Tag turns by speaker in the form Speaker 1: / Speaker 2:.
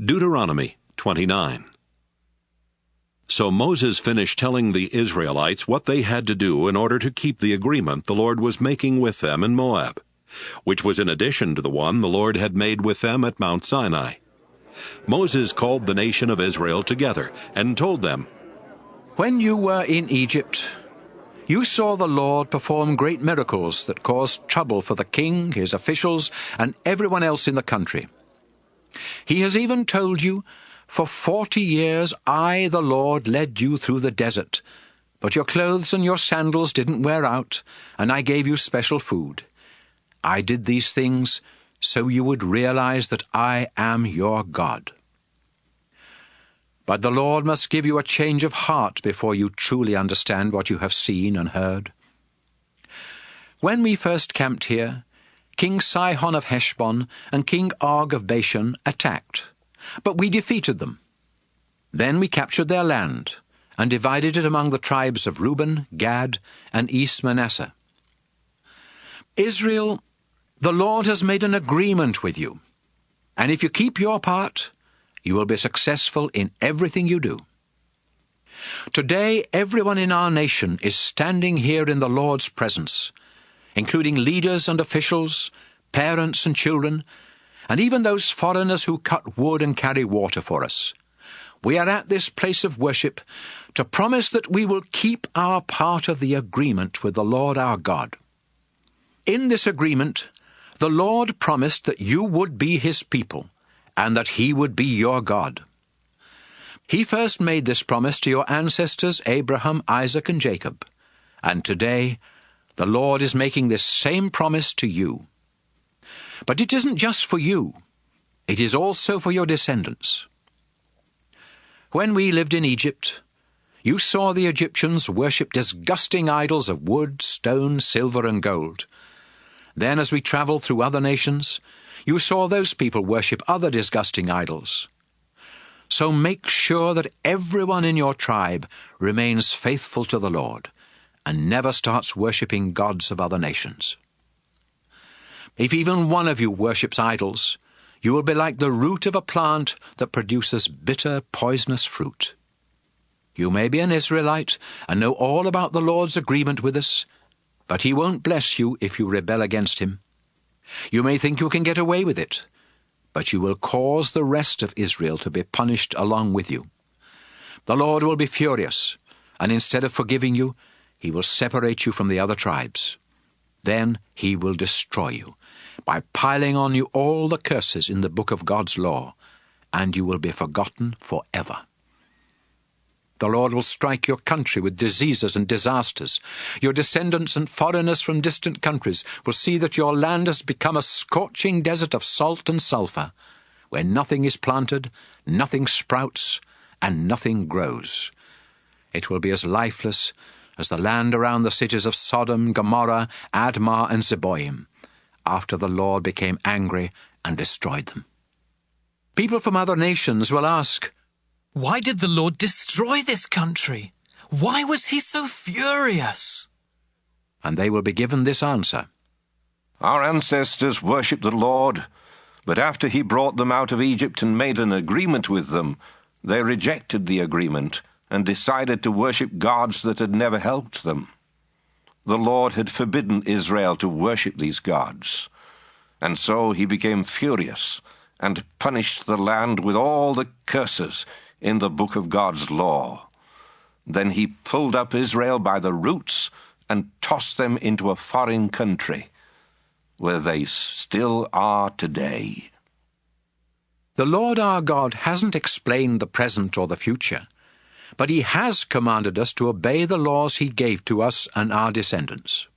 Speaker 1: Deuteronomy 29. So Moses finished telling the Israelites what they had to do in order to keep the agreement the Lord was making with them in Moab, which was in addition to the one the Lord had made with them at Mount Sinai. Moses called the nation of Israel together and told them,
Speaker 2: "When you were in Egypt, you saw the Lord perform great miracles that caused trouble for the king, his officials, and everyone else in the country. He has even told you, 'For 40 years I, the Lord, led you through the desert, but your clothes and your sandals didn't wear out, and I gave you special food.' I did these things so you would realize that I am your God. But the Lord must give you a change of heart before you truly understand what you have seen and heard. When we first camped here, King Sihon of Heshbon and King Og of Bashan attacked, but we defeated them. Then we captured their land and divided it among the tribes of Reuben, Gad, and East Manasseh. Israel, the Lord has made an agreement with you, and if you keep your part, you will be successful in everything you do. Today, everyone in our nation is standing here in the Lord's presence, including leaders and officials, parents and children, and even those foreigners who cut wood and carry water for us. We are at this place of worship to promise that we will keep our part of the agreement with the Lord our God. In this agreement, the Lord promised that you would be His people, and that He would be your God. He first made this promise to your ancestors Abraham, Isaac, and Jacob, and today the Lord is making this same promise to you. But it isn't just for you. It is also for your descendants. When we lived in Egypt, you saw the Egyptians worship disgusting idols of wood, stone, silver, and gold. Then as we traveled through other nations, you saw those people worship other disgusting idols. So make sure that everyone in your tribe remains faithful to the Lord and never starts worshipping gods of other nations. If even one of you worships idols, you will be like the root of a plant that produces bitter, poisonous fruit. You may be an Israelite and know all about the Lord's agreement with us, but He won't bless you if you rebel against Him. You may think you can get away with it, but you will cause the rest of Israel to be punished along with you. The Lord will be furious, and instead of forgiving you, He will separate you from the other tribes. Then He will destroy you by piling on you all the curses in the book of God's law, and you will be forgotten forever. The Lord will strike your country with diseases and disasters. Your descendants and foreigners from distant countries will see that your land has become a scorching desert of salt and sulfur, where nothing is planted, nothing sprouts, and nothing grows. It will be as lifeless as the land around the cities of Sodom, Gomorrah, Admah, and Zeboim, after the Lord became angry and destroyed them. People from other nations will ask,
Speaker 3: "Why did the Lord destroy this country? Why was He so furious?"
Speaker 2: And they will be given this answer.
Speaker 4: Our ancestors worshipped the Lord, but after He brought them out of Egypt and made an agreement with them, they rejected the agreement and decided to worship gods that had never helped them. The Lord had forbidden Israel to worship these gods, and so He became furious and punished the land with all the curses in the book of God's law. Then He pulled up Israel by the roots and tossed them into a foreign country, where they still are today.
Speaker 2: The Lord our God hasn't explained the present or the future, but He has commanded us to obey the laws He gave to us and our descendants.